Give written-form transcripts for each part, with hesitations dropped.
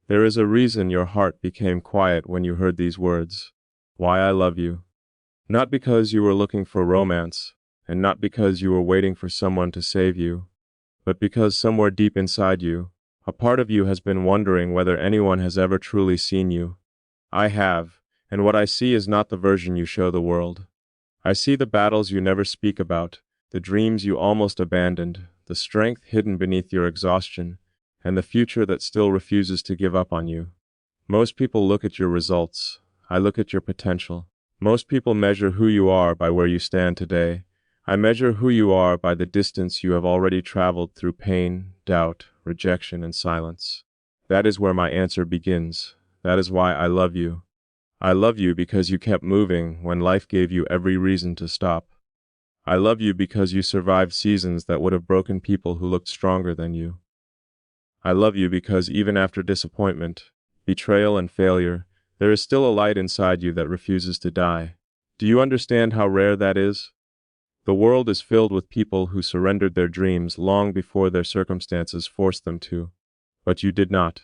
There is a reason your heart became quiet when you heard these words. Why I love you. Not because you were looking for romance, and not because you were waiting for someone to save you, but because somewhere deep inside you, a part of you has been wondering whether anyone has ever truly seen you. I have, and what I see is not the version you show the world. I see the battles you never speak about, the dreams you almost abandoned, the strength hidden beneath your exhaustion, and the future that still refuses to give up on you. Most people look at your results. I look at your potential. Most people measure who you are by where you stand today. I measure who you are by the distance you have already traveled through pain, doubt, rejection, and silence. That is where my answer begins. That is why I love you. I love you because you kept moving when life gave you every reason to stop. I love you because you survived seasons that would have broken people who looked stronger than you. I love you because even after disappointment, betrayal, and failure, there is still a light inside you that refuses to die. Do you understand how rare that is? The world is filled with people who surrendered their dreams long before their circumstances forced them to. But you did not.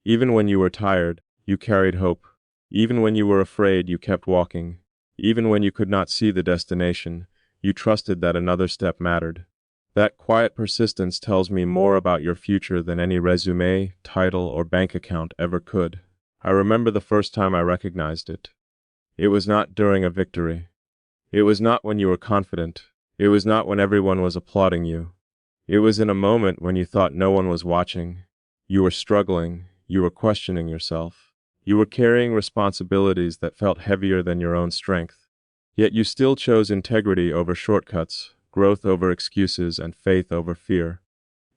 Even when you were tired, you carried hope. Even when you were afraid, you kept walking. Even when you could not see the destination, you trusted that another step mattered. That quiet persistence tells me more about your future than any resume, title, or bank account ever could. I remember the first time I recognized it. It was not during a victory. It was not when you were confident. It was not when everyone was applauding you. It was in a moment when you thought no one was watching. You were struggling. You were questioning yourself. You were carrying responsibilities that felt heavier than your own strength. Yet you still chose integrity over shortcuts, growth over excuses, and faith over fear.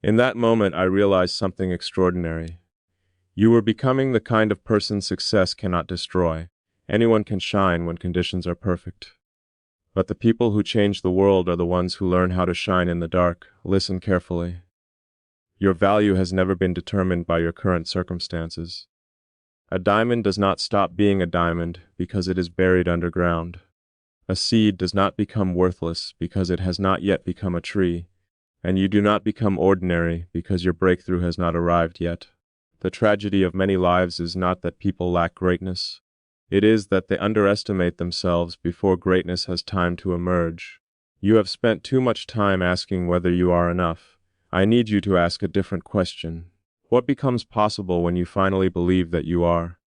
In that moment, I realized something extraordinary. You were becoming the kind of person success cannot destroy. Anyone can shine when conditions are perfect. But the people who change the world are the ones who learn how to shine in the dark. Listen carefully. Your value has never been determined by your current circumstances. A diamond does not stop being a diamond because it is buried underground. A seed does not become worthless because it has not yet become a tree, and you do not become ordinary because your breakthrough has not arrived yet. The tragedy of many lives is not that people lack greatness. It is that they underestimate themselves before greatness has time to emerge. You have spent too much time asking whether you are enough. I need you to ask a different question. What becomes possible when you finally believe that you are?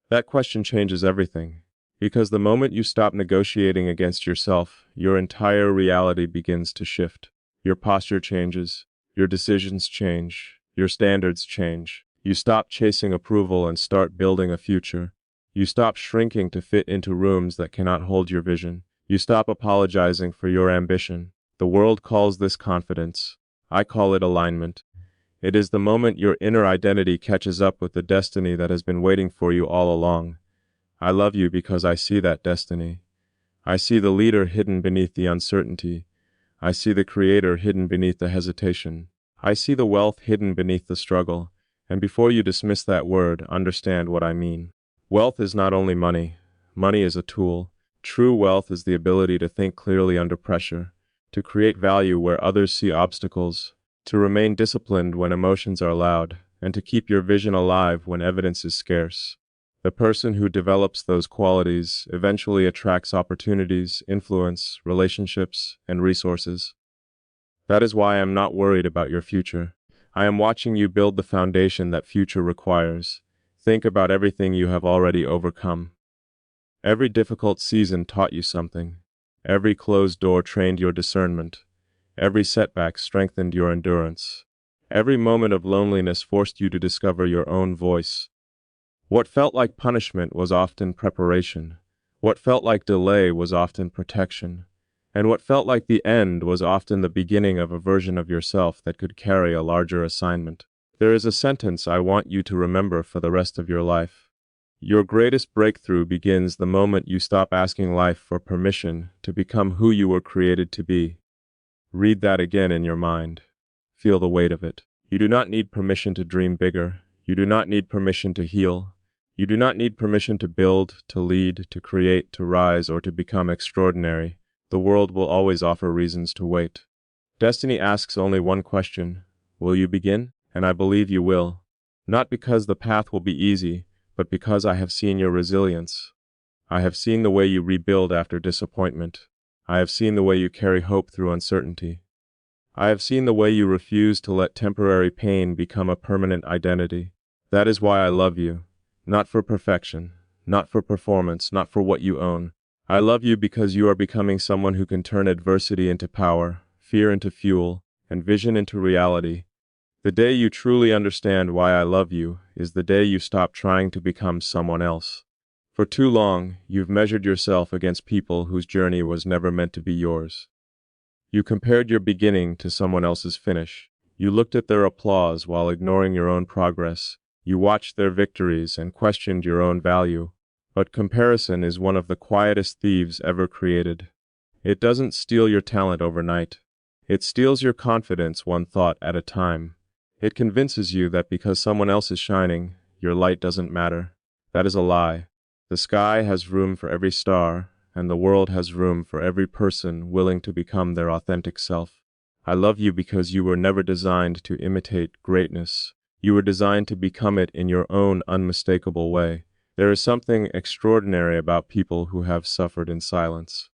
That question changes everything, because the moment you stop negotiating against yourself, your entire reality begins to shift. Your posture changes, your decisions change, your standards change. You stop chasing approval and start building a future. You stop shrinking to fit into rooms that cannot hold your vision. You stop apologizing for your ambition. The world calls this confidence. I call it alignment. It is the moment your inner identity catches up with the destiny that has been waiting for you all along. I love you because I see that destiny. I see the leader hidden beneath the uncertainty. I see the creator hidden beneath the hesitation. I see the wealth hidden beneath the struggle. And before you dismiss that word, understand what I mean. Wealth is not only money. Money is a tool. True wealth is the ability to think clearly under pressure, to create value where others see obstacles, to remain disciplined when emotions are loud, and to keep your vision alive when evidence is scarce. The person who develops those qualities eventually attracts opportunities, influence, relationships, and resources. That is why I am not worried about your future. I am watching you build the foundation that future requires. Think about everything you have already overcome. Every difficult season taught you something. Every closed door trained your discernment. Every setback strengthened your endurance. Every moment of loneliness forced you to discover your own voice. What felt like punishment was often preparation. What felt like delay was often protection. And what felt like the end was often the beginning of a version of yourself that could carry a larger assignment. There is a sentence I want you to remember for the rest of your life. Your greatest breakthrough begins the moment you stop asking life for permission to become who you were created to be. Read that again in your mind. Feel the weight of it. You do not need permission to dream bigger. You do not need permission to heal. You do not need permission to build, to lead, to create, to rise, or to become extraordinary. The world will always offer reasons to wait. Destiny asks only one question. Will you begin? And I believe you will. Not because the path will be easy, but because I have seen your resilience. I have seen the way you rebuild after disappointment. I have seen the way you carry hope through uncertainty. I have seen the way you refuse to let temporary pain become a permanent identity. That is why I love you. Not for perfection, not for performance, not for what you own. I love you because you are becoming someone who can turn adversity into power, fear into fuel, and vision into reality. The day you truly understand why I love you is the day you stop trying to become someone else. For too long, you've measured yourself against people whose journey was never meant to be yours. You compared your beginning to someone else's finish. You looked at their applause while ignoring your own progress. You watched their victories and questioned your own value. But comparison is one of the quietest thieves ever created. It doesn't steal your talent overnight. It steals your confidence one thought at a time. It convinces you that because someone else is shining, your light doesn't matter. That is a lie. The sky has room for every star, and the world has room for every person willing to become their authentic self. I love you because you were never designed to imitate greatness. You were designed to become it in your own unmistakable way. There is something extraordinary about people who have suffered in silence.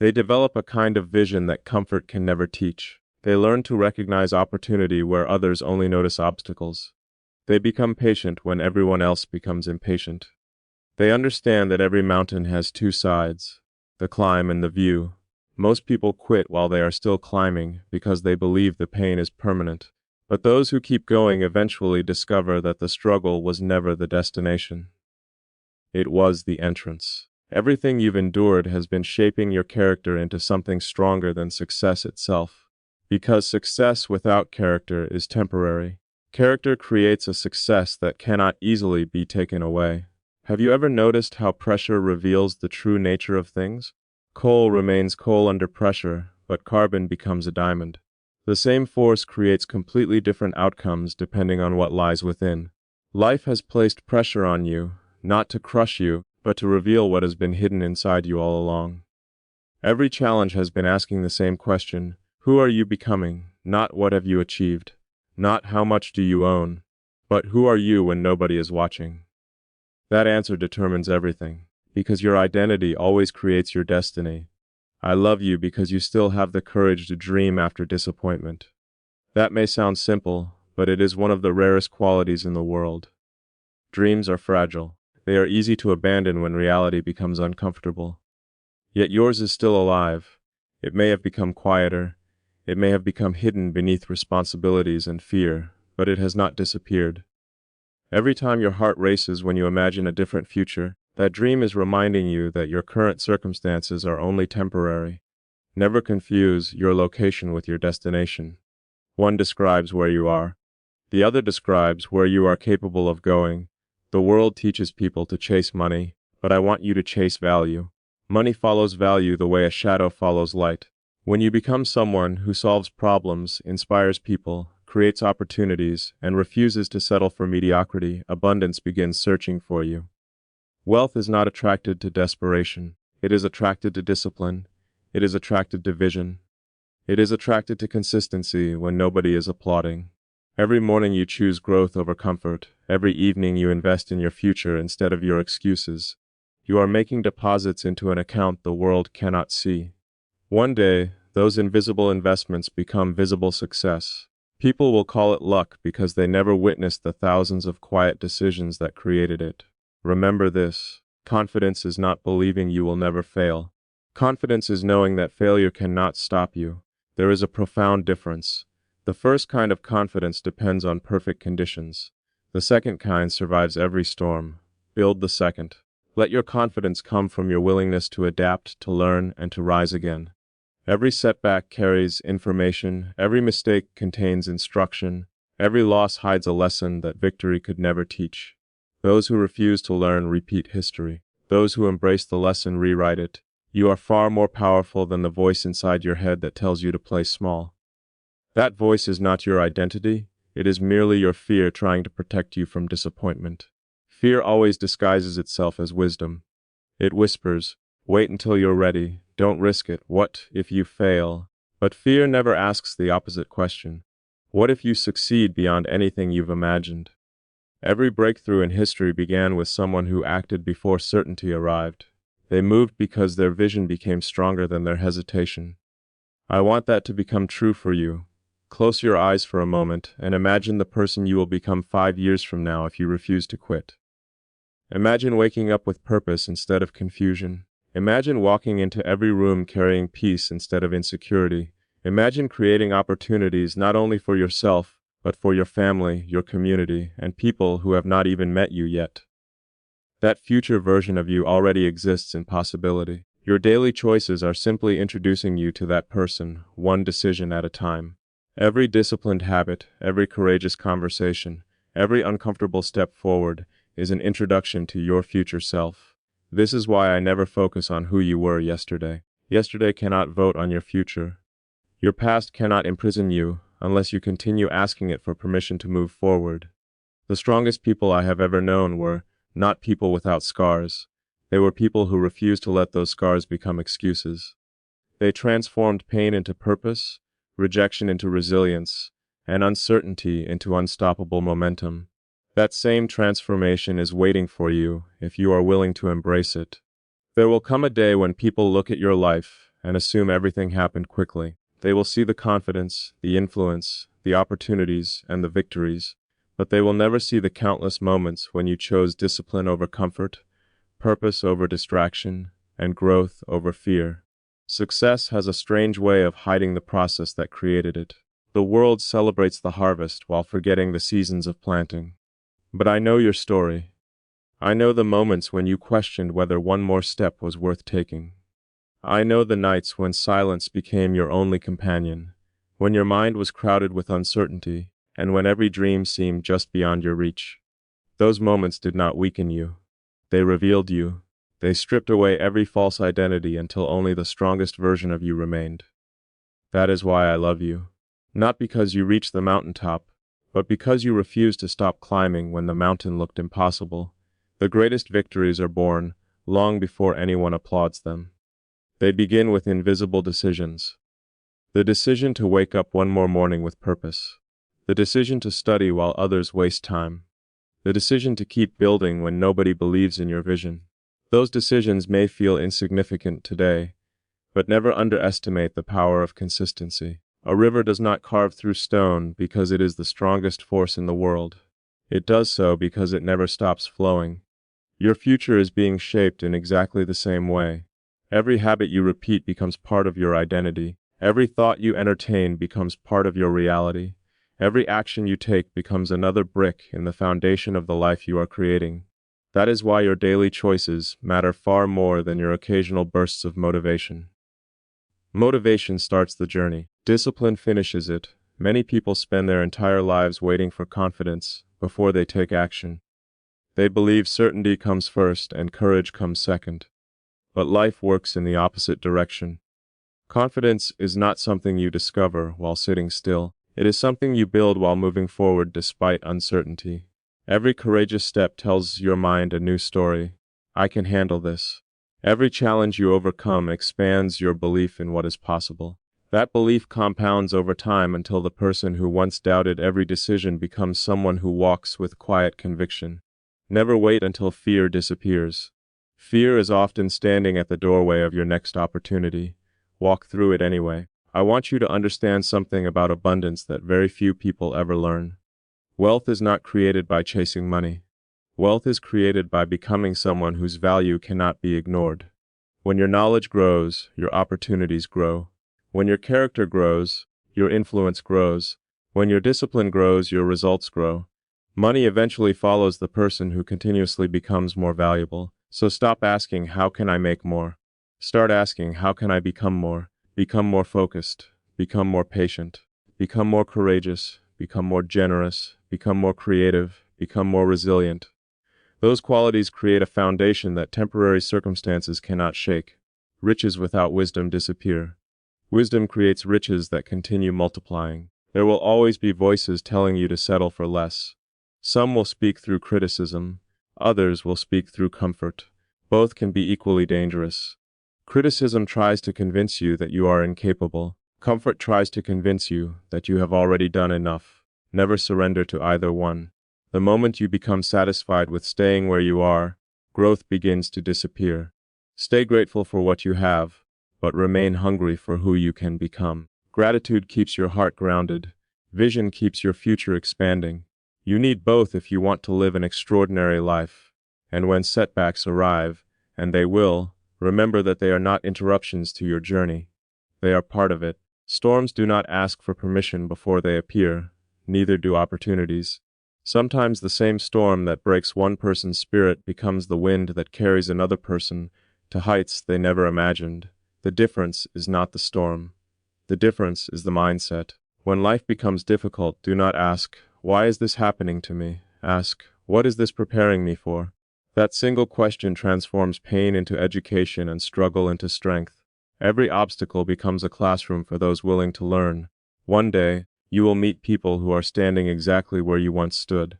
They develop a kind of vision that comfort can never teach. They learn to recognize opportunity where others only notice obstacles. They become patient when everyone else becomes impatient. They understand that every mountain has two sides, the climb and the view. Most people quit while they are still climbing because they believe the pain is permanent. But those who keep going eventually discover that the struggle was never the destination. It was the entrance. Everything you've endured has been shaping your character into something stronger than success itself. Because success without character is temporary. Character creates a success that cannot easily be taken away. Have you ever noticed how pressure reveals the true nature of things? Coal remains coal under pressure, but carbon becomes a diamond. The same force creates completely different outcomes depending on what lies within. Life has placed pressure on you, not to crush you, but to reveal what has been hidden inside you all along. Every challenge has been asking the same question: who are you becoming? Not what have you achieved, not how much do you own, but who are you when nobody is watching? That answer determines everything, because your identity always creates your destiny. I love you because you still have the courage to dream after disappointment. That may sound simple, but it is one of the rarest qualities in the world. Dreams are fragile. They are easy to abandon when reality becomes uncomfortable. Yet yours is still alive. It may have become quieter. It may have become hidden beneath responsibilities and fear, but it has not disappeared. Every time your heart races when you imagine a different future, that dream is reminding you that your current circumstances are only temporary. Never confuse your location with your destination. One describes where you are. The other describes where you are capable of going. The world teaches people to chase money, but I want you to chase value. Money follows value the way a shadow follows light. When you become someone who solves problems, inspires people, creates opportunities, and refuses to settle for mediocrity, abundance begins searching for you. Wealth is not attracted to desperation. It is attracted to discipline. It is attracted to vision. It is attracted to consistency when nobody is applauding. Every morning you choose growth over comfort. Every evening you invest in your future instead of your excuses. You are making deposits into an account the world cannot see. One day, those invisible investments become visible success. People will call it luck because they never witnessed the thousands of quiet decisions that created it. Remember this: confidence is not believing you will never fail. Confidence is knowing that failure cannot stop you. There is a profound difference. The first kind of confidence depends on perfect conditions. The second kind survives every storm. Build the second. Let your confidence come from your willingness to adapt, to learn, and to rise again. Every setback carries information. Every mistake contains instruction. Every loss hides a lesson that victory could never teach. Those who refuse to learn repeat history. Those who embrace the lesson rewrite it. You are far more powerful than the voice inside your head that tells you to play small. That voice is not your identity. It is merely your fear trying to protect you from disappointment. Fear always disguises itself as wisdom. It whispers, "Wait until you're ready. Don't risk it. What if you fail?" But fear never asks the opposite question. What if you succeed beyond anything you've imagined? Every breakthrough in history began with someone who acted before certainty arrived. They moved because their vision became stronger than their hesitation. I want that to become true for you. Close your eyes for a moment and imagine the person you will become 5 years from now if you refuse to quit. Imagine waking up with purpose instead of confusion. Imagine walking into every room carrying peace instead of insecurity. Imagine creating opportunities not only for yourself, but for your family, your community, and people who have not even met you yet. That future version of you already exists in possibility. Your daily choices are simply introducing you to that person, one decision at a time. Every disciplined habit, every courageous conversation, every uncomfortable step forward is an introduction to your future self. This is why I never focus on who you were yesterday. Yesterday cannot vote on your future. Your past cannot imprison you unless you continue asking it for permission to move forward. The strongest people I have ever known were not people without scars. They were people who refused to let those scars become excuses. They transformed pain into purpose, rejection into resilience, and uncertainty into unstoppable momentum. That same transformation is waiting for you if you are willing to embrace it. There will come a day when people look at your life and assume everything happened quickly. They will see the confidence, the influence, the opportunities, and the victories, but they will never see the countless moments when you chose discipline over comfort, purpose over distraction, and growth over fear. Success has a strange way of hiding the process that created it. The world celebrates the harvest while forgetting the seasons of planting. But I know your story. I know the moments when you questioned whether one more step was worth taking. I know the nights when silence became your only companion, when your mind was crowded with uncertainty, and when every dream seemed just beyond your reach. Those moments did not weaken you. They revealed you. They stripped away every false identity until only the strongest version of you remained. That is why I love you. Not because you reached the mountaintop, but because you refused to stop climbing when the mountain looked impossible. The greatest victories are born long before anyone applauds them. They begin with invisible decisions. The decision to wake up one more morning with purpose. The decision to study while others waste time. The decision to keep building when nobody believes in your vision. Those decisions may feel insignificant today, but never underestimate the power of consistency. A river does not carve through stone because it is the strongest force in the world. It does so because it never stops flowing. Your future is being shaped in exactly the same way. Every habit you repeat becomes part of your identity. Every thought you entertain becomes part of your reality. Every action you take becomes another brick in the foundation of the life you are creating. That is why your daily choices matter far more than your occasional bursts of motivation. Motivation starts the journey. Discipline finishes it. Many people spend their entire lives waiting for confidence before they take action. They believe certainty comes first and courage comes second. But life works in the opposite direction. Confidence is not something you discover while sitting still. It is something you build while moving forward despite uncertainty. Every courageous step tells your mind a new story. I can handle this. Every challenge you overcome expands your belief in what is possible. That belief compounds over time until the person who once doubted every decision becomes someone who walks with quiet conviction. Never wait until fear disappears. Fear is often standing at the doorway of your next opportunity. Walk through it anyway. I want you to understand something about abundance that very few people ever learn. Wealth is not created by chasing money. Wealth is created by becoming someone whose value cannot be ignored. When your knowledge grows, your opportunities grow. When your character grows, your influence grows. When your discipline grows, your results grow. Money eventually follows the person who continuously becomes more valuable. So stop asking, how can I make more? Start asking, how can I become more? Become more focused. Become more patient. Become more courageous. Become more generous. Become more creative. Become more resilient. Those qualities create a foundation that temporary circumstances cannot shake. Riches without wisdom disappear. Wisdom creates riches that continue multiplying. There will always be voices telling you to settle for less. Some will speak through criticism. Others will speak through comfort. Both can be equally dangerous. Criticism tries to convince you that you are incapable. Comfort tries to convince you that you have already done enough. Never surrender to either one. The moment you become satisfied with staying where you are, growth begins to disappear. Stay grateful for what you have, but remain hungry for who you can become. Gratitude keeps your heart grounded. Vision keeps your future expanding. You need both if you want to live an extraordinary life. And when setbacks arrive, and they will, remember that they are not interruptions to your journey. They are part of it. Storms do not ask for permission before they appear, neither do opportunities. Sometimes the same storm that breaks one person's spirit becomes the wind that carries another person to heights they never imagined. The difference is not the storm. The difference is the mindset. When life becomes difficult, do not ask, "Why is this happening to me?" Ask, "What is this preparing me for?" That single question transforms pain into education and struggle into strength. Every obstacle becomes a classroom for those willing to learn. One day, you will meet people who are standing exactly where you once stood.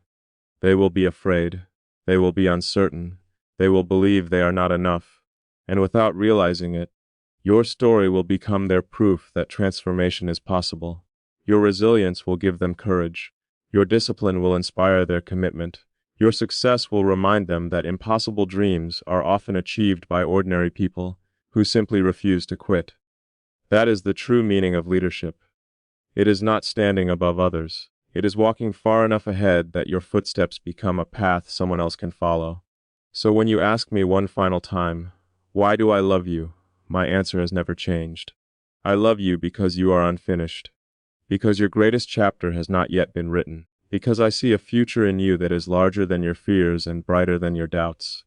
They will be afraid. They will be uncertain. They will believe they are not enough. And without realizing it, your story will become their proof that transformation is possible. Your resilience will give them courage. Your discipline will inspire their commitment. Your success will remind them that impossible dreams are often achieved by ordinary people who simply refuse to quit. That is the true meaning of leadership. It is not standing above others. It is walking far enough ahead that your footsteps become a path someone else can follow. So when you ask me one final time, "Why do I love you?" my answer has never changed. I love you because you are unfinished. Because your greatest chapter has not yet been written. Because I see a future in you that is larger than your fears and brighter than your doubts.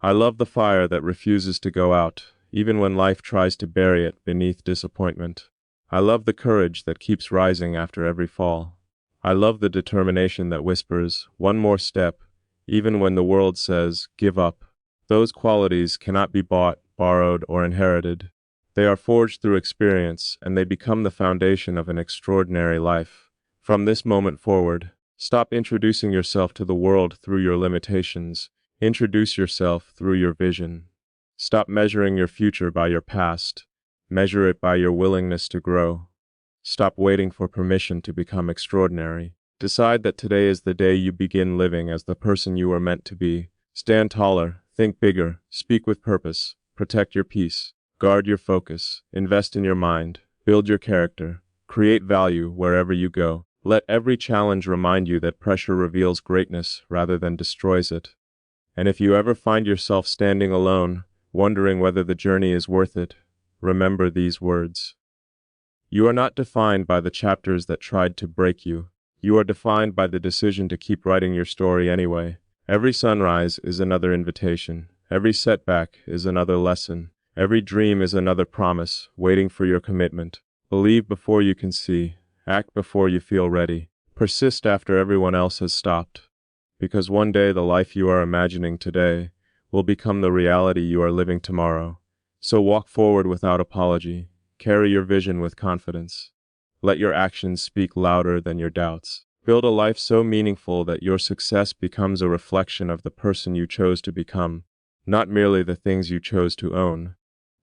I love the fire that refuses to go out, even when life tries to bury it beneath disappointment. I love the courage that keeps rising after every fall. I love the determination that whispers, "One more step," even when the world says, "Give up." Those qualities cannot be bought, borrowed, or inherited. They are forged through experience, and they become the foundation of an extraordinary life. From this moment forward, stop introducing yourself to the world through your limitations. Introduce yourself through your vision. Stop measuring your future by your past. Measure it by your willingness to grow. Stop waiting for permission to become extraordinary. Decide that today is the day you begin living as the person you were meant to be. Stand taller, think bigger, speak with purpose, protect your peace, guard your focus, invest in your mind, build your character, create value wherever you go. Let every challenge remind you that pressure reveals greatness rather than destroys it. And if you ever find yourself standing alone, wondering whether the journey is worth it, remember these words. You are not defined by the chapters that tried to break you. You are defined by the decision to keep writing your story anyway. Every sunrise is another invitation. Every setback is another lesson. Every dream is another promise, waiting for your commitment. Believe before you can see. Act before you feel ready. Persist after everyone else has stopped. Because one day the life you are imagining today will become the reality you are living tomorrow. So walk forward without apology. Carry your vision with confidence. Let your actions speak louder than your doubts. Build a life so meaningful that your success becomes a reflection of the person you chose to become, not merely the things you chose to own.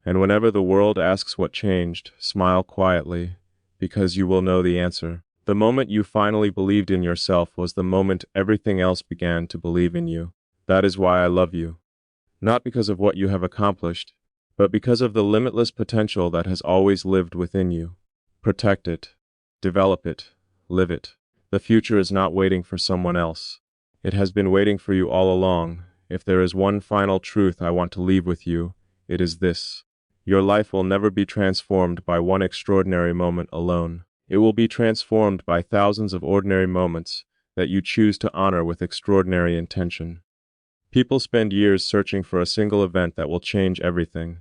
And whenever the world asks what changed, smile quietly, because you will know the answer. The moment you finally believed in yourself was the moment everything else began to believe in you. That is why I love you. Not because of what you have accomplished, but because of the limitless potential that has always lived within you. Protect it, develop it, live it. The future is not waiting for someone else. It has been waiting for you all along. If there is one final truth I want to leave with you, it is this. Your life will never be transformed by one extraordinary moment alone. It will be transformed by thousands of ordinary moments that you choose to honor with extraordinary intention. People spend years searching for a single event that will change everything.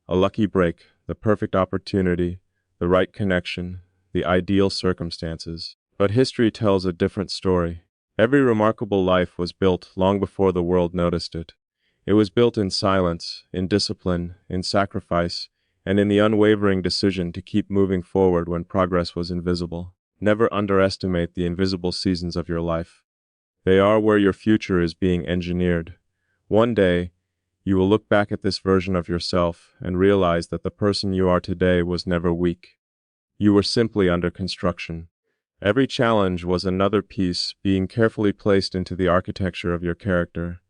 A lucky break, the perfect opportunity, the right connection, the ideal circumstances. But history tells a different story. Every remarkable life was built long before the world noticed it. It was built in silence, in discipline, in sacrifice, and in the unwavering decision to keep moving forward when progress was invisible. Never underestimate the invisible seasons of your life. They are where your future is being engineered. One day, you will look back at this version of yourself and realize that the person you are today was never weak. You were simply under construction. Every challenge was another piece being carefully placed into the architecture of your character.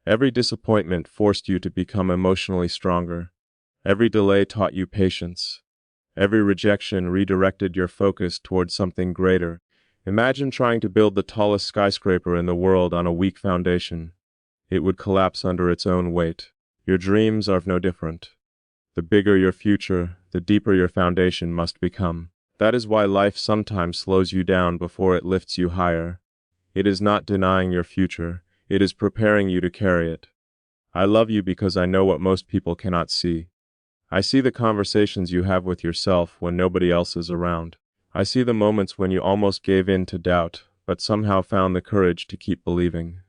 Every disappointment forced you to become emotionally stronger. Every delay taught you patience. Every rejection redirected your focus towards something greater. Imagine trying to build the tallest skyscraper in the world on a weak foundation. It would collapse under its own weight. Your dreams are no different. The bigger your future, the deeper your foundation must become. That is why life sometimes slows you down before it lifts you higher. It is not denying your future, it is preparing you to carry it. I love you because I know what most people cannot see. I see the conversations you have with yourself when nobody else is around. I see the moments when you almost gave in to doubt, but somehow found the courage to keep believing.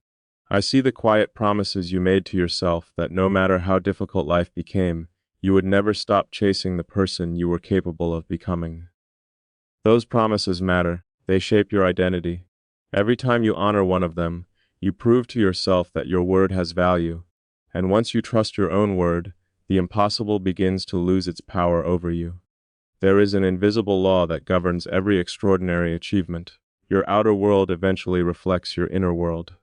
I see the quiet promises you made to yourself that no matter how difficult life became, you would never stop chasing the person you were capable of becoming. Those promises matter. They shape your identity. Every time you honor one of them, you prove to yourself that your word has value. And once you trust your own word, the impossible begins to lose its power over you. There is an invisible law that governs every extraordinary achievement. Your outer world eventually reflects your inner world.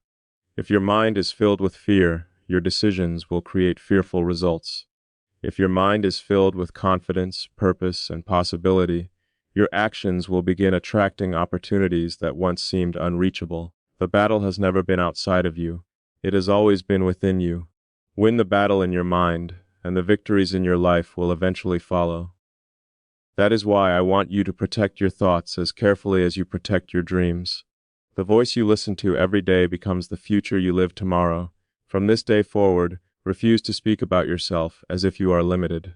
If your mind is filled with fear, your decisions will create fearful results. If your mind is filled with confidence, purpose, and possibility, your actions will begin attracting opportunities that once seemed unreachable. The battle has never been outside of you. It has always been within you. Win the battle in your mind, and the victories in your life will eventually follow. That is why I want you to protect your thoughts as carefully as you protect your dreams. The voice you listen to every day becomes the future you live tomorrow. From this day forward, refuse to speak about yourself as if you are limited.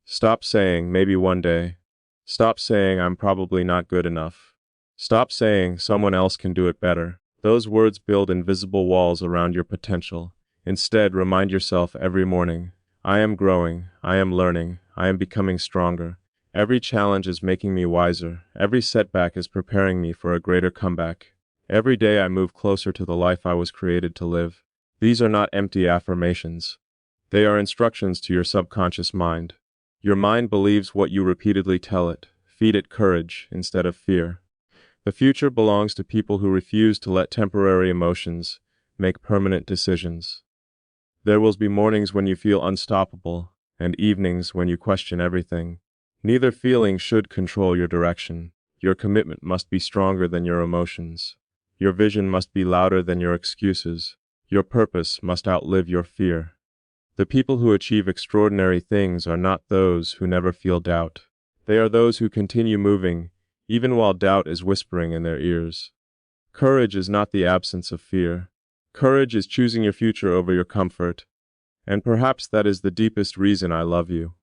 Stop saying, maybe one day. Stop saying, I'm probably not good enough. Stop saying, someone else can do it better. Those words build invisible walls around your potential. Instead, remind yourself every morning, I am growing, I am learning, I am becoming stronger. Every challenge is making me wiser. Every setback is preparing me for a greater comeback. Every day I move closer to the life I was created to live. These are not empty affirmations. They are instructions to your subconscious mind. Your mind believes what you repeatedly tell it. Feed it courage instead of fear. The future belongs to people who refuse to let temporary emotions make permanent decisions. There will be mornings when you feel unstoppable, and evenings when you question everything. Neither feeling should control your direction. Your commitment must be stronger than your emotions. Your vision must be louder than your excuses. Your purpose must outlive your fear. The people who achieve extraordinary things are not those who never feel doubt. They are those who continue moving, even while doubt is whispering in their ears. Courage is not the absence of fear. Courage is choosing your future over your comfort. And perhaps that is the deepest reason I love you.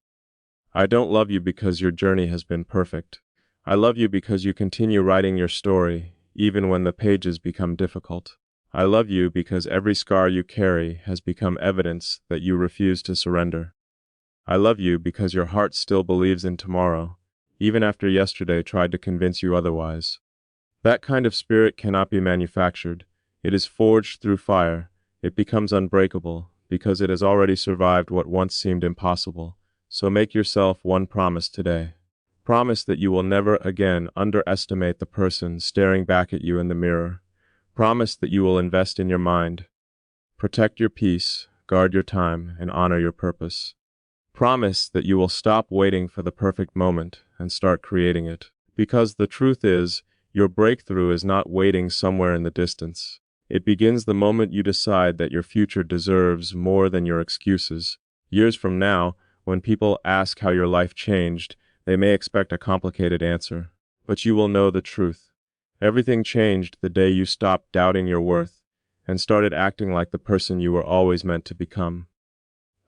I don't love you because your journey has been perfect. I love you because you continue writing your story, even when the pages become difficult. I love you because every scar you carry has become evidence that you refuse to surrender. I love you because your heart still believes in tomorrow, even after yesterday tried to convince you otherwise. That kind of spirit cannot be manufactured. It is forged through fire. It becomes unbreakable because it has already survived what once seemed impossible. So make yourself one promise today. Promise that you will never again underestimate the person staring back at you in the mirror. Promise that you will invest in your mind. Protect your peace, guard your time, and honor your purpose. Promise that you will stop waiting for the perfect moment and start creating it. Because the truth is, your breakthrough is not waiting somewhere in the distance. It begins the moment you decide that your future deserves more than your excuses. Years from now, when people ask how your life changed, they may expect a complicated answer. But you will know the truth. Everything changed the day you stopped doubting your worth and started acting like the person you were always meant to become.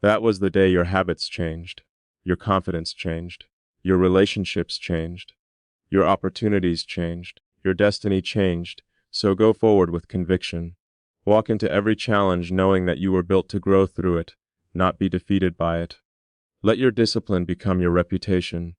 That was the day your habits changed, your confidence changed, your relationships changed, your opportunities changed, your destiny changed. So go forward with conviction. Walk into every challenge knowing that you were built to grow through it, not be defeated by it. Let your discipline become your reputation.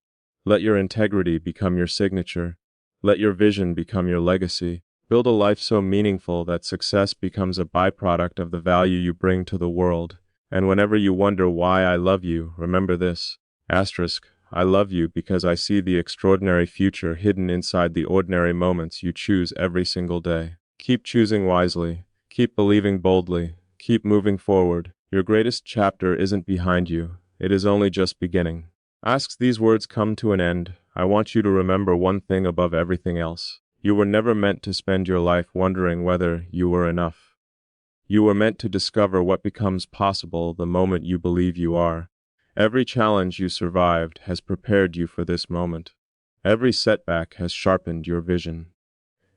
Let your integrity become your signature. Let your vision become your legacy. Build a life so meaningful that success becomes a byproduct of the value you bring to the world. And whenever you wonder why I love you, remember this. Asterisk, I love you because I see the extraordinary future hidden inside the ordinary moments you choose every single day. Keep choosing wisely. Keep believing boldly. Keep moving forward. Your greatest chapter isn't behind you. It is only just beginning. As these words come to an end, I want you to remember one thing above everything else. You were never meant to spend your life wondering whether you were enough. You were meant to discover what becomes possible the moment you believe you are. Every challenge you survived has prepared you for this moment. Every setback has sharpened your vision.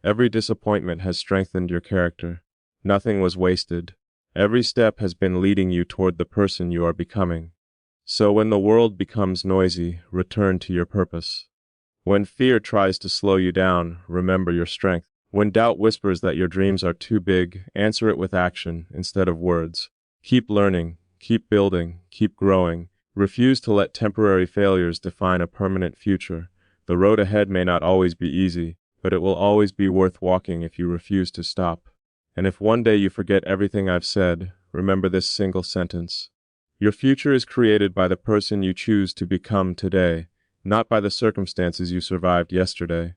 Every disappointment has strengthened your character. Nothing was wasted. Every step has been leading you toward the person you are becoming. So when the world becomes noisy, return to your purpose. When fear tries to slow you down, remember your strength. When doubt whispers that your dreams are too big, answer it with action instead of words. Keep learning, keep building, keep growing. Refuse to let temporary failures define a permanent future. The road ahead may not always be easy, but it will always be worth walking if you refuse to stop. And if one day you forget everything I've said, remember this single sentence. Your future is created by the person you choose to become today, not by the circumstances you survived yesterday.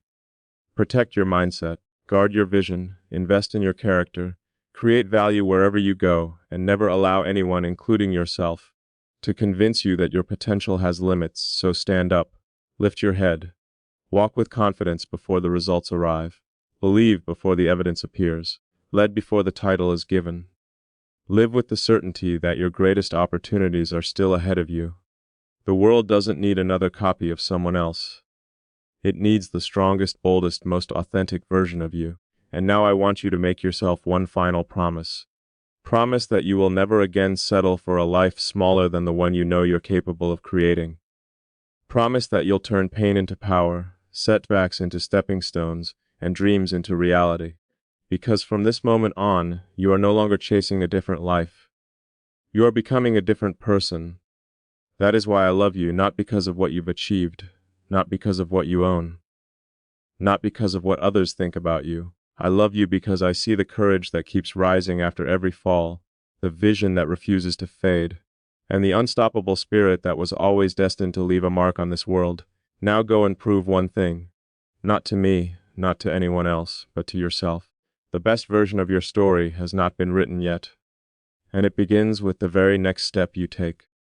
Protect your mindset, guard your vision, invest in your character, create value wherever you go, and never allow anyone, including yourself, to convince you that your potential has limits. So stand up, lift your head, walk with confidence before the results arrive, believe before the evidence appears, lead before the title is given. Live with the certainty that your greatest opportunities are still ahead of you. The world doesn't need another copy of someone else. It needs the strongest, boldest, most authentic version of you. And now I want you to make yourself one final promise. Promise that you will never again settle for a life smaller than the one you know you're capable of creating. Promise that you'll turn pain into power, setbacks into stepping stones, and dreams into reality. Because from this moment on, you are no longer chasing a different life. You are becoming a different person. That is why I love you, not because of what you've achieved, not because of what you own, not because of what others think about you. I love you because I see the courage that keeps rising after every fall, the vision that refuses to fade, and the unstoppable spirit that was always destined to leave a mark on this world. Now go and prove one thing, not to me, not to anyone else, but to yourself. The best version of your story has not been written yet, and it begins with the very next step you take.